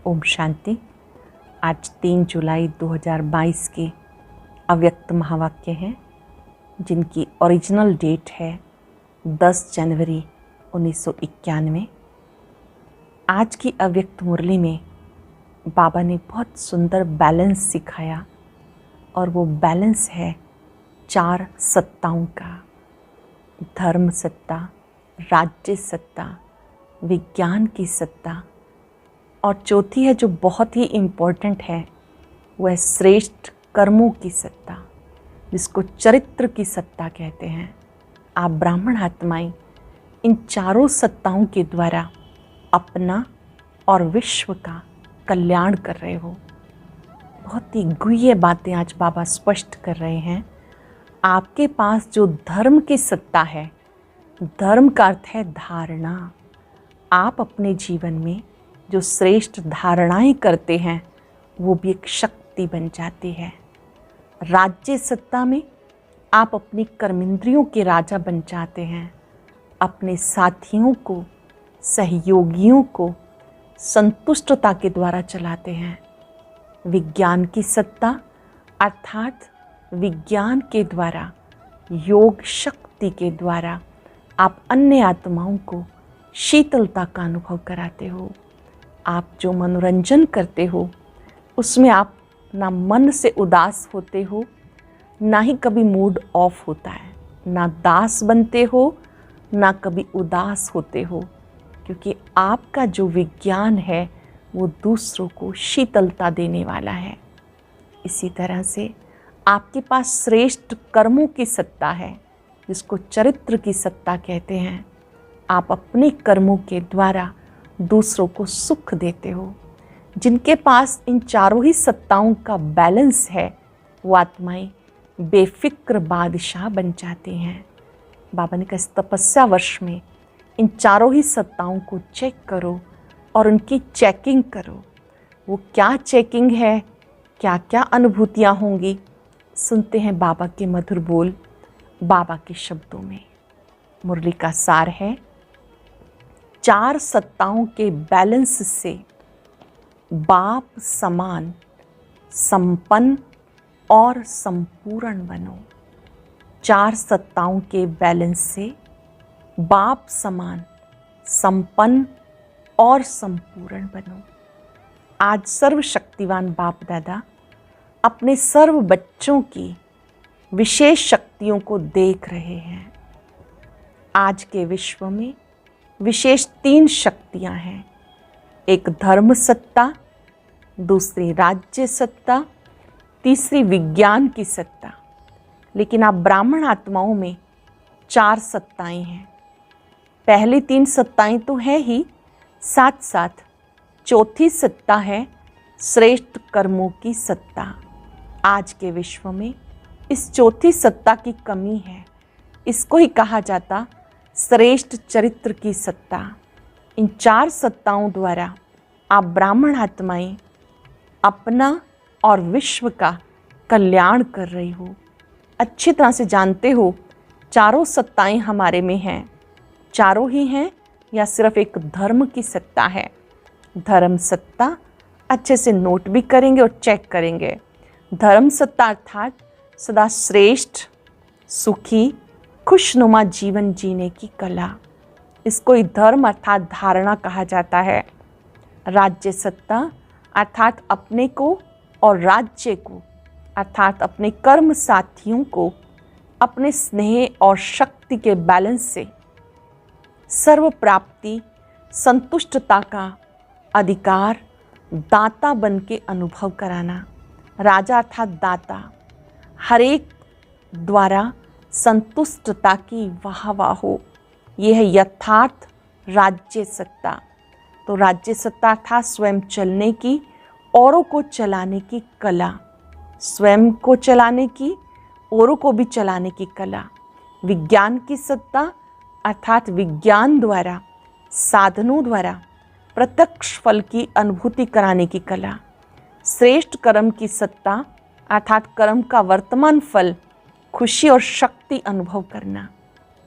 ओम शांति। आज 3 जुलाई 2022 के अव्यक्त महावाक्य हैं, जिनकी ओरिजिनल डेट है 10 जनवरी 1991। आज की अव्यक्त मुरली में बाबा ने बहुत सुंदर बैलेंस सिखाया, और वो बैलेंस है 4 सत्ताओं का: धर्म सत्ता, राज्य सत्ता, विज्ञान की सत्ता, और चौथी है जो बहुत ही इम्पोर्टेंट है, वह श्रेष्ठ कर्मों की सत्ता, जिसको चरित्र की सत्ता कहते हैं। आप ब्राह्मण आत्माएं इन चारों सत्ताओं के द्वारा अपना और विश्व का कल्याण कर रहे हो। बहुत ही गुह्य बातें आज बाबा स्पष्ट कर रहे हैं। आपके पास जो धर्म की सत्ता है, धर्म का अर्थ है धारणा। आप अपने जीवन में जो श्रेष्ठ धारणाएं करते हैं, वो भी एक शक्ति बन जाती है। राज्य सत्ता में आप अपनी कर्मेंद्रियों के राजा बन जाते हैं, अपने साथियों को, सहयोगियों को संतुष्टता के द्वारा चलाते हैं। विज्ञान की सत्ता अर्थात विज्ञान के द्वारा, योग शक्ति के द्वारा आप अन्य आत्माओं को शीतलता का अनुभव कराते हो। आप जो मनोरंजन करते हो, उसमें आप ना मन से उदास होते हो, ना ही कभी मूड ऑफ होता है, ना दास बनते हो, ना कभी उदास होते हो, क्योंकि आपका जो विज्ञान है वो दूसरों को शीतलता देने वाला है। इसी तरह से आपके पास श्रेष्ठ कर्मों की सत्ता है, जिसको चरित्र की सत्ता कहते हैं। आप अपने कर्मों के द्वारा दूसरों को सुख देते हो। जिनके पास इन चारों ही सत्ताओं का बैलेंस है, वो आत्माएं बेफिक्र बादशाह बन जाती हैं। बाबा ने कहा, इस तपस्या वर्ष में इन चारों ही सत्ताओं को चेक करो और उनकी चेकिंग करो। वो क्या चेकिंग है, क्या क्या अनुभूतियाँ होंगी, सुनते हैं बाबा के मधुर बोल, बाबा के शब्दों में। मुरली का सार है, 4 सत्ताओं के बैलेंस से बाप समान संपन्न और संपूर्ण बनो। 4 सत्ताओं के बैलेंस से बाप समान संपन्न और संपूर्ण बनो। आज सर्वशक्तिवान बाप दादा अपने सर्व बच्चों की विशेष शक्तियों को देख रहे हैं। आज के विश्व में विशेष 3 शक्तियां हैं। एक धर्म सत्ता, दूसरी राज्य सत्ता, तीसरी विज्ञान की सत्ता। लेकिन आप ब्राह्मण आत्माओं में 4 सत्ताएं हैं। पहली 3 सत्ताएं तो है ही, साथ साथ चौथी सत्ता है श्रेष्ठ कर्मों की सत्ता। आज के विश्व में इस चौथी सत्ता की कमी है। इसको ही कहा जाता श्रेष्ठ चरित्र की सत्ता। इन 4 सत्ताओं द्वारा आप ब्राह्मण आत्माएं अपना और विश्व का कल्याण कर रही हो। अच्छी तरह से जानते हो चारों सत्ताएं हमारे में हैं। चारों ही हैं या सिर्फ एक धर्म की सत्ता है? धर्म सत्ता अच्छे से नोट भी करेंगे और चेक करेंगे। धर्म सत्ता अर्थात सदा श्रेष्ठ, सुखी, खुशनुमा जीवन जीने की कला। इसको ही धर्म अर्थात धारणा कहा जाता है। राज्य सत्ता अर्थात अपने को और राज्य को अर्थात अपने कर्म साथियों को अपने स्नेह और शक्ति के बैलेंस से सर्व प्राप्ति, संतुष्टता का अधिकार, दाता बन के अनुभव कराना। राजा अर्थात दाता, हर एक द्वारा संतुष्टता की वाह हो। यह है यथार्थ राज्य सत्ता। तो राज्य सत्ता अर्थात स्वयं चलने की, औरों को चलाने की कला, स्वयं को चलाने की, औरों को भी चलाने की कला। विज्ञान की सत्ता अर्थात विज्ञान द्वारा, साधनों द्वारा प्रत्यक्ष फल की अनुभूति कराने की कला। श्रेष्ठ कर्म की सत्ता अर्थात कर्म का वर्तमान फल, खुशी और शक्ति अनुभव करना।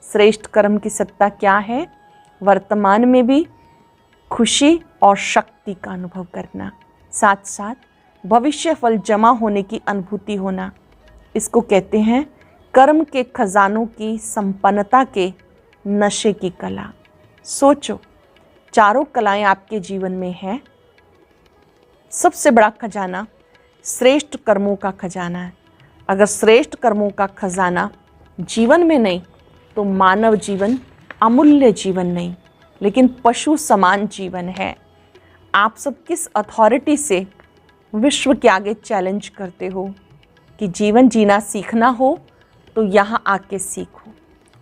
श्रेष्ठ कर्म की सत्ता क्या है? वर्तमान में भी खुशी और शक्ति का अनुभव करना, साथ साथ भविष्य फल जमा होने की अनुभूति होना। इसको कहते हैं कर्म के खजानों की संपन्नता के नशे की कला। सोचो, चारों कलाएं आपके जीवन में हैं। सबसे बड़ा खजाना श्रेष्ठ कर्मों का खजाना है। अगर श्रेष्ठ कर्मों का खजाना जीवन में नहीं तो मानव जीवन अमूल्य जीवन नहीं, लेकिन पशु समान जीवन है। आप सब किस अथॉरिटी से विश्व के आगे चैलेंज करते हो कि जीवन जीना सीखना हो तो यहाँ आके सीखो?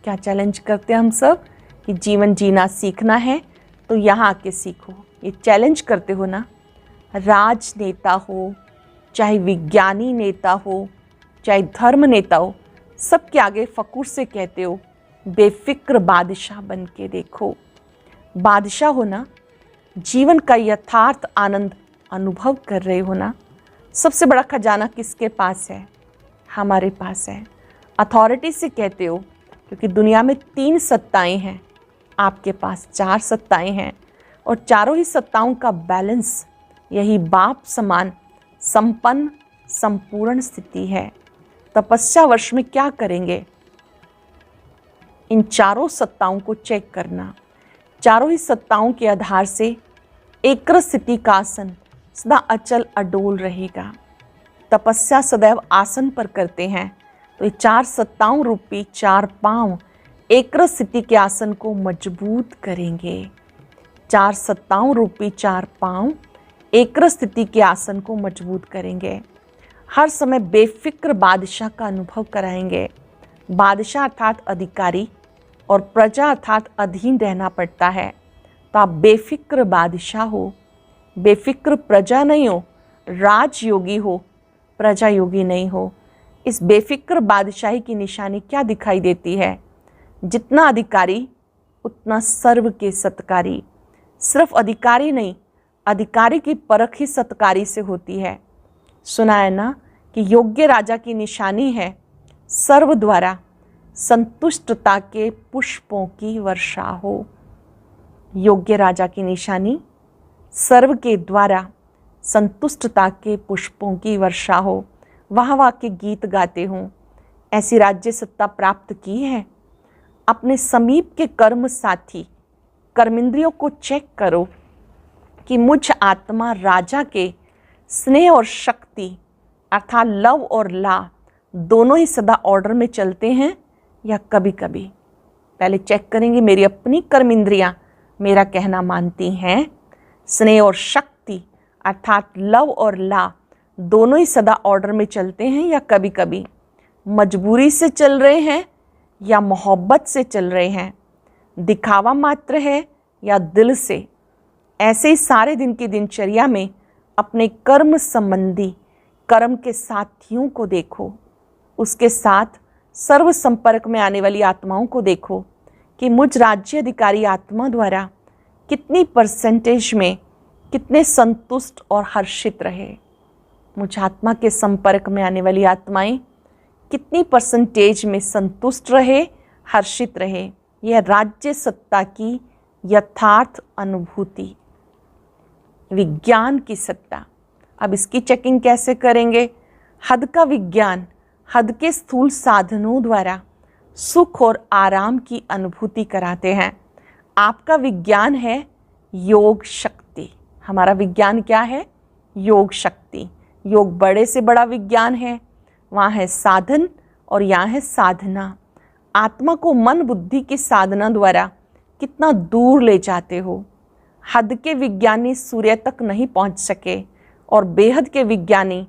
क्या चैलेंज करते हैं हम सब कि जीवन जीना सीखना है तो यहाँ आके सीखो? ये चैलेंज करते हो ना। राजनेता हो, चाहे विज्ञानी नेता हो, चाहे धर्म नेता हो, सबके आगे फ़खुर से कहते हो बेफिक्र बादशाह बन के देखो। बादशाह हो ना, जीवन का यथार्थ आनंद अनुभव कर रहे हो ना। सबसे बड़ा खजाना किसके पास है? हमारे पास है। अथॉरिटी से कहते हो क्योंकि दुनिया में 3 सत्ताएं हैं, आपके पास 4 सत्ताएं हैं और चारों ही सत्ताओं का बैलेंस यही बाप समान संपन्न संपूर्ण स्थिति है। तपस्या वर्ष में क्या करेंगे? इन चारों सत्ताओं को चेक करना। चारों ही सत्ताओं के आधार से एकर स्थिति का आसन सदा अचल अडोल रहेगा। तपस्या सदैव आसन पर करते हैं तो ये 4 सत्ताओं रूपी 4 पांव एकर स्थिति के आसन को मजबूत करेंगे। 4 सत्ताओं रूपी 4 पांव एकर स्थिति के आसन को मजबूत करेंगे। हर समय बेफिक्र बादशाह का अनुभव कराएंगे। बादशाह अर्थात अधिकारी और प्रजा अर्थात अधीन रहना पड़ता है। तो आप बेफिक्र बादशाह हो, बेफिक्र प्रजा नहीं हो। राजयोगी हो, प्रजा योगी नहीं हो। इस बेफिक्र बादशाही की निशानी क्या दिखाई देती है? जितना अधिकारी उतना सर्व के सत्कारी। सिर्फ अधिकारी नहीं, अधिकारी की परख ही सत्कारी से होती है। सुना है ना कि योग्य राजा की निशानी है सर्व द्वारा संतुष्टता के पुष्पों की वर्षा हो। योग्य राजा की निशानी सर्व के द्वारा संतुष्टता के पुष्पों की वर्षा हो। वाह वाह के गीत गाते हों। ऐसी राज्य सत्ता प्राप्त की है। अपने समीप के कर्म साथी कर्मेंद्रियों को चेक करो कि मुझ आत्मा राजा के स्नेह और शक्ति अर्थात लव और ला दोनों ही सदा ऑर्डर में चलते हैं या कभी कभी। पहले चेक करेंगे मेरी अपनी कर्मेंद्रियां मेरा कहना मानती हैं। स्नेह और शक्ति अर्थात लव और ला दोनों ही सदा ऑर्डर में चलते हैं या कभी कभी मजबूरी से चल रहे हैं या मोहब्बत से चल रहे हैं, दिखावा मात्र है या दिल से। ऐसे ही सारे दिन की दिनचर्या में अपने कर्म संबंधी कर्म के साथियों को देखो। उसके साथ सर्व संपर्क में आने वाली आत्माओं को देखो कि मुझ राज्य अधिकारी आत्मा द्वारा कितनी परसेंटेज में कितने संतुष्ट और हर्षित रहे। मुझ आत्मा के संपर्क में आने वाली आत्माएं कितनी परसेंटेज में संतुष्ट रहे, हर्षित रहे। यह राज्य सत्ता की यथार्थ अनुभूति, विज्ञान की सत्ता। अब इसकी चेकिंग कैसे करेंगे? हद का विज्ञान हद के स्थूल साधनों द्वारा सुख और आराम की अनुभूति कराते हैं। आपका विज्ञान है योग शक्ति। हमारा विज्ञान क्या है? योग शक्ति। योग बड़े से बड़ा विज्ञान है। वहाँ है साधन और यहाँ है साधना। आत्मा को मन बुद्धि की साधना द्वारा कितना दूर ले जाते हो। हद के विज्ञानी सूर्य तक नहीं पहुँच सके और बेहद के विज्ञानी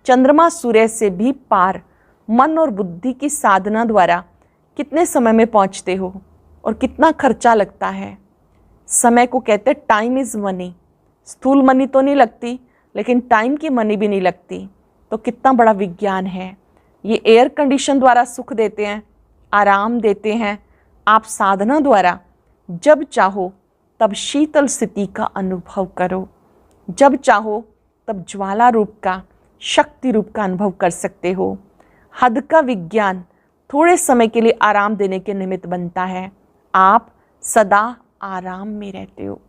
चंद्रमा सूर्य से भी पार मन और बुद्धि की साधना द्वारा कितने समय में पहुँचते हो और कितना खर्चा लगता है। समय को कहते हैं टाइम इज़ मनी। स्थूल मनी तो नहीं लगती लेकिन टाइम की मनी भी नहीं लगती। तो कितना बड़ा विज्ञान है। ये एयर कंडीशन द्वारा सुख देते हैं, आराम देते हैं। आप साधना द्वारा जब चाहो तब शीतल स्थिति का अनुभव करो, जब चाहो तब ज्वाला रूप का, शक्ति रूप का अनुभव कर सकते हो। हद का विज्ञान थोड़े समय के लिए आराम देने के निमित्त बनता है। आप सदा आराम में रहते हो।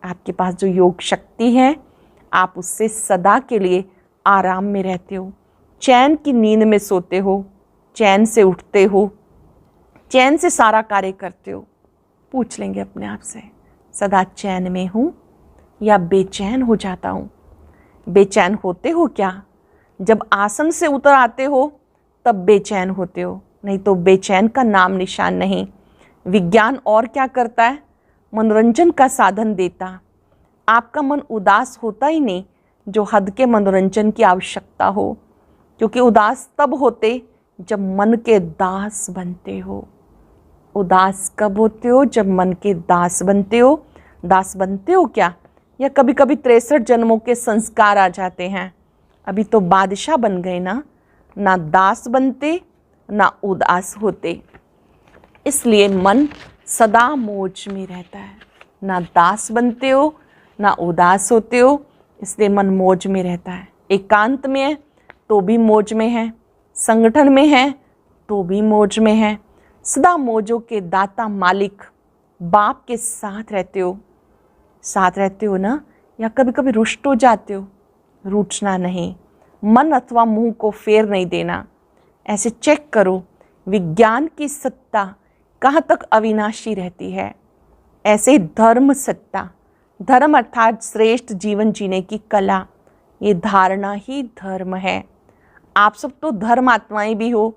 आपके पास जो योग शक्ति है, आप उससे सदा के लिए आराम में रहते हो, चैन की नींद में सोते हो, चैन से उठते हो, चैन से सारा कार्य करते हो। पूछ लेंगे अपने आप से, सदा चैन में हूँ या बेचैन हो जाता हूँ? बेचैन होते हो क्या? जब आसन से उतर आते हो तब बेचैन होते हो, नहीं तो बेचैन का नाम निशान नहीं। विज्ञान और क्या करता है? मनोरंजन का साधन देता। आपका मन उदास होता ही नहीं जो हद के मनोरंजन की आवश्यकता हो, क्योंकि उदास तब होते जब मन के दास बनते हो। उदास कब होते हो? जब मन के दास बनते हो। दास बनते हो क्या? या कभी कभी 63 जन्मों के संस्कार आ जाते हैं। अभी तो बादशाह बन गए ना दास बनते ना उदास होते। इसलिए मन सदा मौज में रहता है। ना दास बनते हो ना उदास होते हो, इसलिए मन मौज में रहता है। एकांत में है तो भी मौज में है, संगठन में है तो भी मौज में है। सदा मौजों के दाता मालिक बाप के साथ रहते हो। साथ रहते हो ना? या कभी कभी रुष्ट हो जाते हो? रूठना नहीं, मन अथवा मुंह को फेर नहीं देना। ऐसे चेक करो विज्ञान की सत्ता कहाँ तक अविनाशी रहती है। ऐसे धर्म सत्ता, धर्म अर्थात श्रेष्ठ जीवन जीने की कला, ये धारणा ही धर्म है। आप सब तो धर्मात्माएं भी हो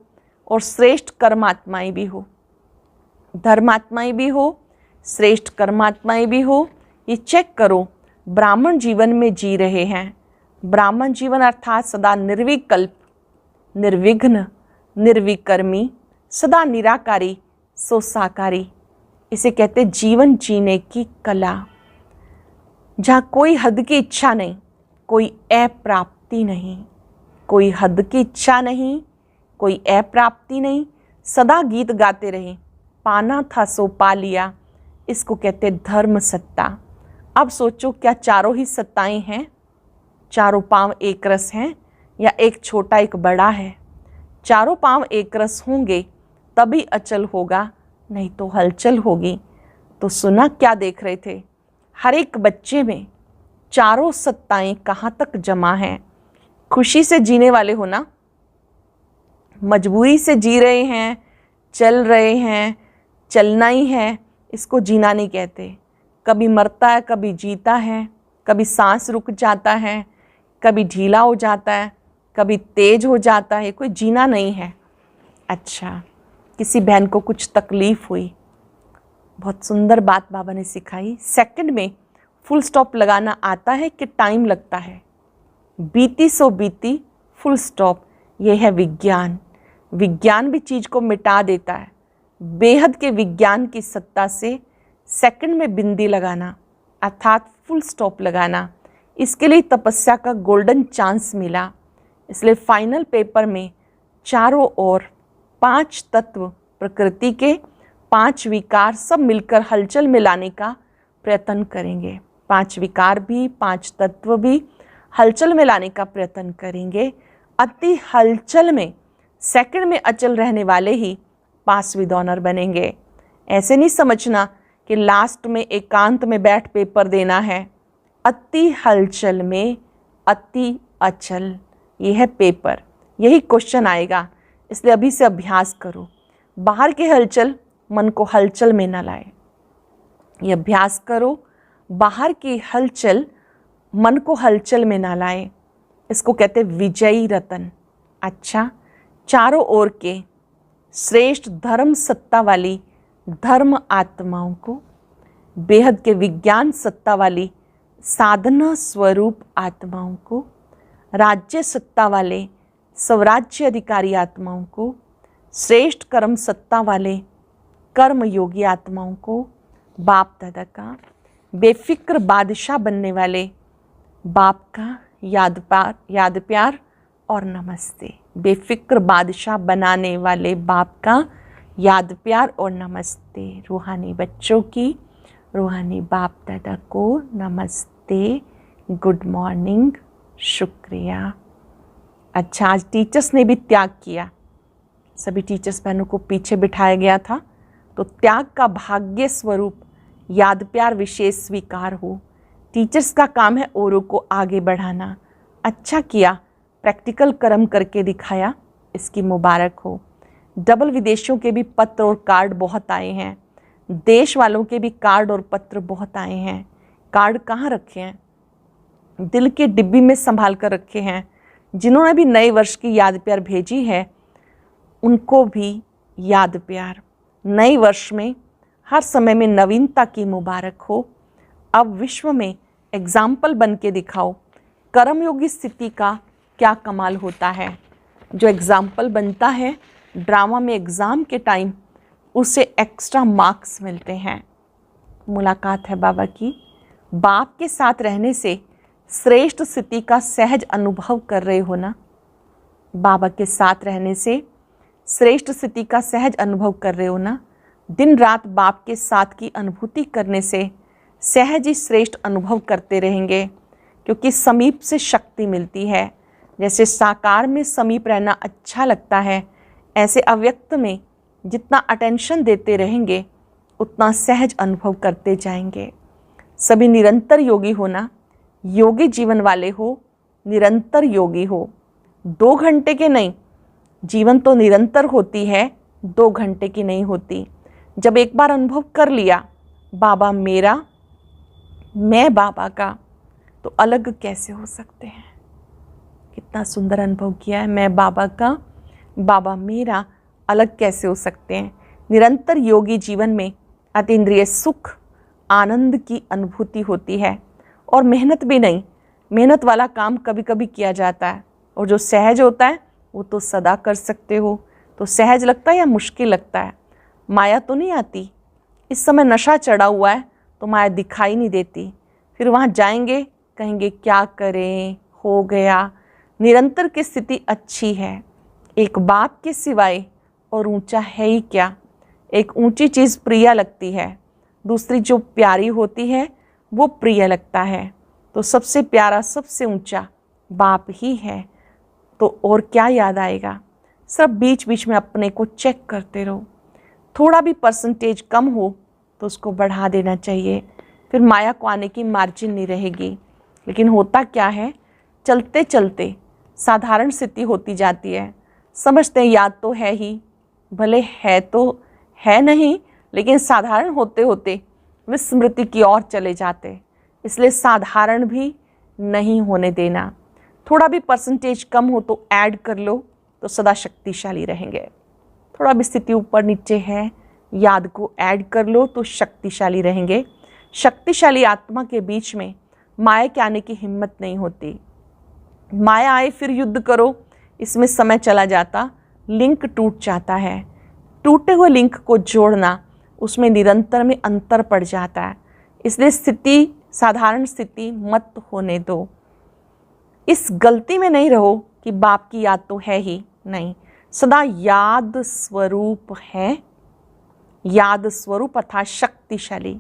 और श्रेष्ठ कर्मात्माएं भी हो। धर्मात्माएं भी हो, श्रेष्ठ कर्मात्माएं भी हो। ये चेक करो, ब्राह्मण जीवन में जी रहे हैं। ब्राह्मण जीवन अर्थात सदा निर्विकल्प, निर्विघ्न, निर्विकर्मी, सदा निराकारी, सो साकारी। इसे कहते जीवन जीने की कला, जहाँ कोई हद की इच्छा नहीं, कोई अप्राप्ति नहीं। कोई हद की इच्छा नहीं, कोई अप्राप्ति नहीं, सदा गीत गाते रहे, पाना था सो पा लिया। इसको कहते धर्म सत्ता। अब सोचो, क्या चारों ही सत्ताएं हैं? चारों पांव एक रस हैं या एक छोटा एक बड़ा है? चारों पांव एक रस होंगे तभी अचल होगा, नहीं तो हलचल होगी। तो सुना क्या देख रहे थे? हर एक बच्चे में चारों सत्ताएं कहाँ तक जमा हैं। खुशी से जीने वाले हो ना? मजबूरी से जी रहे हैं, चल रहे हैं, चलना ही है, इसको जीना नहीं कहते। कभी मरता है, कभी जीता है, कभी सांस रुक जाता है, कभी ढीला हो जाता है, कभी तेज हो जाता है, कोई जीना नहीं है। अच्छा, किसी बहन को कुछ तकलीफ हुई, बहुत सुंदर बात बाबा ने सिखाई। सेकंड में फुल स्टॉप लगाना आता है कि टाइम लगता है? बीती सो बीती, फुल स्टॉप। ये है विज्ञान। विज्ञान भी चीज़ को मिटा देता है। बेहद के विज्ञान की सत्ता से सेकंड में बिंदी लगाना अर्थात फुल स्टॉप लगाना, इसके लिए तपस्या का गोल्डन चांस मिला। इसलिए फाइनल पेपर में चारों ओर 5 तत्व, प्रकृति के 5 विकार सब मिलकर हलचल में लाने का प्रयत्न करेंगे। 5 विकार भी, 5 तत्व भी हलचल में लाने का प्रयत्न करेंगे। अति हलचल में सेकंड में अचल रहने वाले ही पास विद ऑनर बनेंगे। ऐसे नहीं समझना कि लास्ट में एकांत में बैठ पेपर देना है। अति हलचल में अति अचल, ये है पेपर, यही क्वेश्चन आएगा। इसलिए अभी से अभ्यास करो, बाहर की हलचल मन को हलचल में न लाए। ये अभ्यास करो, बाहर की हलचल मन को हलचल में ना लाए। इसको कहते विजयी रतन। अच्छा, चारों ओर के श्रेष्ठ धर्म सत्ता वाली धर्म आत्माओं को, बेहद के विज्ञान सत्ता वाली साधना स्वरूप आत्माओं को, राज्य सत्ता वाले स्वराज्य अधिकारी आत्माओं को, श्रेष्ठ कर्म सत्ता वाले कर्म योगी आत्माओं को, बाप दादा का बेफिक्र बादशाह बनने वाले बाप का याद प्यार और नमस्ते। बेफिक्र बादशाह बनाने वाले बाप का याद प्यार और नमस्ते। रूहानी बच्चों की, रूहानी बाप दादा को नमस्ते, गुड मॉर्निंग, शुक्रिया। अच्छा, आज टीचर्स ने भी त्याग किया। सभी टीचर्स बहनों को पीछे बिठाया गया था। तो त्याग का भाग्य स्वरूप याद प्यार विशेष स्वीकार हो। टीचर्स का काम है औरों को आगे बढ़ाना। अच्छा किया, प्रैक्टिकल कर्म करके दिखाया, इसकी मुबारक हो। डबल विदेशियों के भी पत्र और कार्ड बहुत आए हैं, देश वालों के भी कार्ड और पत्र बहुत आए हैं। कार्ड कहाँ रखे हैं? दिल के डिब्बी में संभाल कर रखे हैं। जिन्होंने भी नए वर्ष की याद प्यार भेजी है उनको भी याद प्यार। नए वर्ष में हर समय में नवीनता की मुबारक हो। अब विश्व में एग्जाम्पल बन के दिखाओ, कर्मयोगी स्थिति का क्या कमाल होता है। जो एग्जाम्पल बनता है ड्रामा में एग्ज़ाम के टाइम, उसे एक्स्ट्रा मार्क्स मिलते हैं। मुलाकात है बाबा की। बाप के साथ रहने से श्रेष्ठ स्थिति का सहज अनुभव कर रहे हो ना। बाबा के साथ रहने से श्रेष्ठ स्थिति का सहज अनुभव कर रहे हो ना। दिन रात बाप के साथ की अनुभूति करने से सहज ही श्रेष्ठ अनुभव करते रहेंगे, क्योंकि समीप से शक्ति मिलती है। जैसे साकार में समीप रहना अच्छा लगता है, ऐसे अव्यक्त में जितना अटेंशन देते रहेंगे उतना सहज अनुभव करते जाएंगे। सभी निरंतर योगी होना, योगी जीवन वाले हो, निरंतर योगी हो। 2 घंटे के नहीं, जीवन तो निरंतर होती है, 2 घंटे की नहीं होती। जब एक बार अनुभव कर लिया बाबा मेरा, मैं बाबा का, तो अलग कैसे हो सकते हैं। कितना सुंदर अनुभव किया है, मैं बाबा का, बाबा मेरा, अलग कैसे हो सकते हैं। निरंतर योगी जीवन में अतीन्द्रिय सुख आनंद की अनुभूति होती है, और मेहनत भी नहीं। मेहनत वाला काम कभी कभी किया जाता है, और जो सहज होता है वो तो सदा कर सकते हो। तो सहज लगता है या मुश्किल लगता है? माया तो नहीं आती। इस समय नशा चढ़ा हुआ है तो माया दिखाई नहीं देती। फिर वहाँ जाएंगे, कहेंगे क्या करें, हो गया। निरंतर की स्थिति अच्छी है। एक बाप के सिवाय और ऊंचा है ही क्या। एक ऊंची चीज़ प्रिय लगती है, दूसरी जो प्यारी होती है वो प्रिय लगता है। तो सबसे प्यारा, सबसे ऊंचा बाप ही है। तो और क्या याद आएगा। सब बीच बीच में अपने को चेक करते रहो। थोड़ा भी परसेंटेज कम हो तो उसको बढ़ा देना चाहिए, फिर माया को आने की मार्जिन नहीं रहेगी। लेकिन होता क्या है, चलते चलते साधारण स्थिति होती जाती है। समझते हैं याद तो है ही, भले है तो है नहीं, लेकिन साधारण होते होते विस्मृति की ओर चले जाते। इसलिए साधारण भी नहीं होने देना। थोड़ा भी परसेंटेज कम हो तो ऐड कर लो, तो सदा शक्तिशाली रहेंगे। थोड़ा भी स्थिति ऊपर नीचे है, याद को ऐड कर लो तो शक्तिशाली रहेंगे। शक्तिशाली आत्मा के बीच में माया के आने की हिम्मत नहीं होती। माया आए फिर युद्ध करो, इसमें समय चला जाता, लिंक टूट जाता है। टूटे हुए लिंक को जोड़ना, उसमें निरंतर में अंतर पड़ जाता है। इसलिए स्थिति, साधारण स्थिति मत होने दो। इस गलती में नहीं रहो कि बाप की याद तो है ही नहीं। सदा याद स्वरूप है, याद स्वरूप अर्थात शक्तिशाली।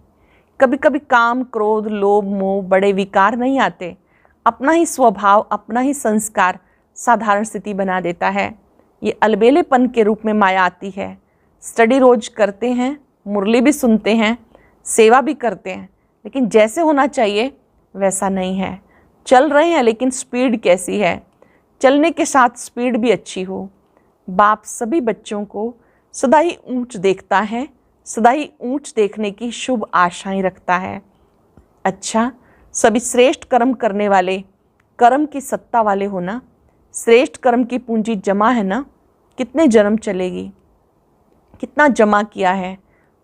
कभी कभी काम, क्रोध, लोभ, मोह बड़े विकार नहीं आते। अपना ही स्वभाव, अपना ही संस्कार साधारण स्थिति बना देता है। ये अलबेलेपन के रूप में माया आती है। स्टडी रोज करते हैं, मुरली भी सुनते हैं, सेवा भी करते हैं, लेकिन जैसे होना चाहिए वैसा नहीं है। चल रहे हैं लेकिन स्पीड कैसी है, चलने के साथ स्पीड भी अच्छी हो। बाप सभी बच्चों को सदा ही ऊंच देखता है, सदा ही ऊंच देखने की शुभ आशाएं रखता है। अच्छा, सभी श्रेष्ठ कर्म करने वाले, कर्म की सत्ता वाले हो ना। श्रेष्ठ कर्म की पूंजी जमा है ना। कितने जन्म चलेगी, कितना जमा किया है।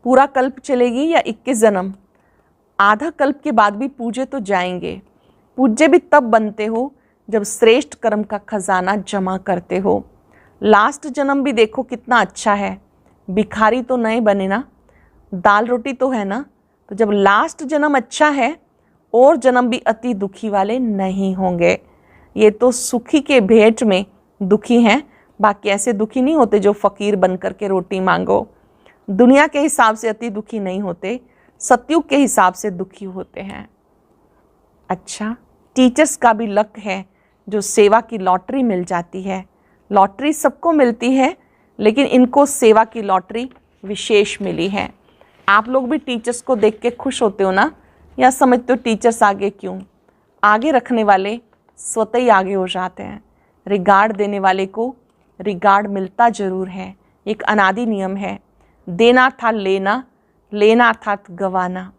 पूरा कल्प चलेगी या 21 जन्म। आधा कल्प के बाद भी पूजे तो जाएंगे। पूज्य भी तब बनते हो जब श्रेष्ठ कर्म का खजाना जमा करते हो। लास्ट जन्म भी देखो कितना अच्छा है। भिखारी तो नहीं बने ना, दाल रोटी तो है ना। तो जब लास्ट जन्म अच्छा है, और जन्म भी अति दुखी वाले नहीं होंगे। ये तो सुखी के भेंट में दुखी हैं, बाकी ऐसे दुखी नहीं होते जो फ़कीर बन कर के रोटी मांगो। दुनिया के हिसाब से अति दुखी नहीं होते, सतयुग के हिसाब से दुखी होते हैं। अच्छा, टीचर्स का भी लक है जो सेवा की लॉटरी मिल जाती है। लॉटरी सबको मिलती है, लेकिन इनको सेवा की लॉटरी विशेष मिली है। आप लोग भी टीचर्स को देख के खुश होते हो ना। या समझते हो टीचर्स आगे क्यों? आगे रखने वाले स्वतः ही आगे हो जाते हैं। रिगार्ड देने वाले को रिगार्ड मिलता जरूर है, एक अनादि नियम है। देना अर्थात लेना, लेना अर्थात गंवाना।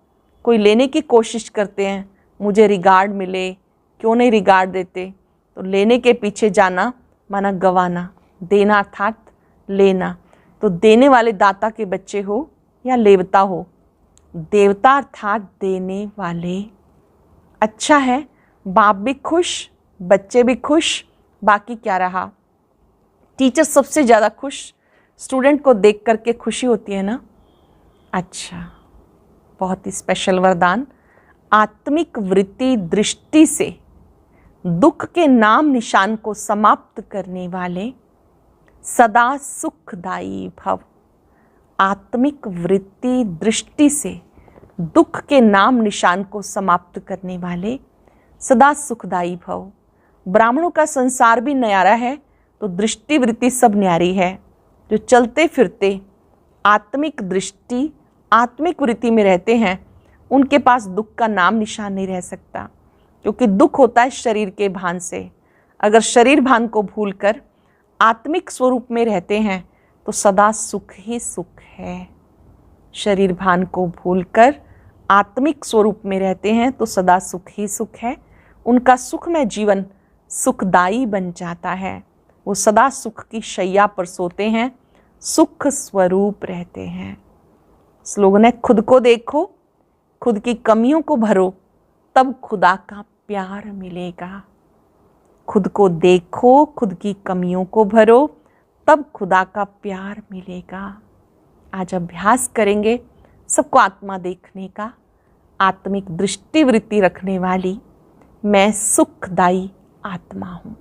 कोई लेने की कोशिश करते हैं, मुझे रिगार्ड मिले, क्यों नहीं रिगार्ड देते, तो लेने के पीछे जाना माना गंवाना। देना अर्थात लेना, तो देने वाले दाता के बच्चे हो या लेवता हो। देवता अर्थात देने वाले। अच्छा है, बाप भी खुश, बच्चे भी खुश, बाकी क्या रहा? टीचर सबसे ज़्यादा खुश, स्टूडेंट को देख करके खुशी होती है ना। अच्छा, बहुत ही स्पेशल वरदान। आत्मिक वृत्ति दृष्टि से दुख के नाम निशान को समाप्त करने वाले सदा सुखदायी भव। आत्मिक वृत्ति दृष्टि से दुख के नाम निशान को समाप्त करने वाले सदा सुखदायी भव। ब्राह्मणों का संसार भी न्यारा है तो दृष्टि वृत्ति सब न्यारी है। जो चलते फिरते आत्मिक दृष्टि आत्मिक वृत्ति में रहते हैं, उनके पास दुख का नाम निशान नहीं रह सकता, क्योंकि दुख होता है शरीर के भान से। अगर शरीर भान को भूलकर आत्मिक स्वरूप में रहते हैं तो सदा सुख ही सुख है। शरीर भान को भूलकर आत्मिक स्वरूप में रहते हैं तो सदा सुख ही सुख है। उनका सुखमय जीवन सुखदायी बन जाता है। वो सदा सुख की शैया पर सोते हैं, सुख स्वरूप रहते हैं। स्लोगन है, खुद को देखो, खुद की कमियों को भरो, तब खुदा का प्यार मिलेगा। खुद को देखो, खुद की कमियों को भरो, तब खुदा का प्यार मिलेगा। आज अभ्यास करेंगे सबको आत्मा देखने का। आत्मिक दृष्टि वृत्ति रखने वाली मैं सुखदायी आत्मा हूं।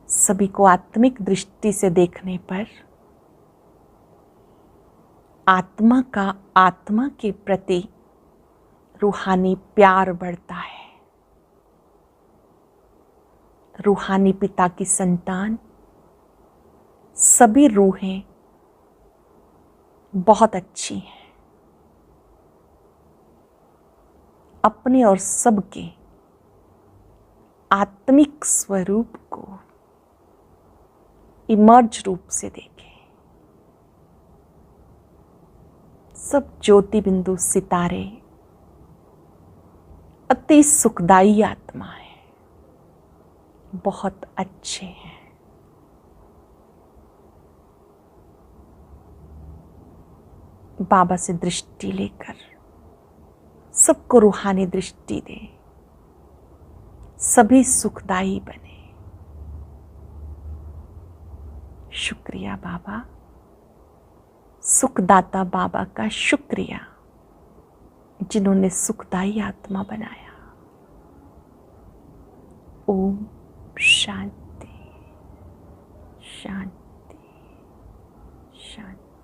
सभी को आत्मिक दृष्टि से देखने पर आत्मा का आत्मा के प्रति रूहानी प्यार बढ़ता है। रूहानी पिता की संतान सभी रूहें बहुत अच्छी हैं। अपने और सबके आत्मिक स्वरूप को इमर्ज रूप से देखें। सब ज्योति बिंदु सितारे अति सुखदायी आत्मा है, बहुत अच्छे हैं। बाबा से दृष्टि लेकर सबको रूहानी दृष्टि दे, सभी सुखदायी बने। शुक्रिया बाबा, सुखदाता बाबा का शुक्रिया, जिन्होंने सुखदायी आत्मा बनाया। ओम शांति शांति शांति।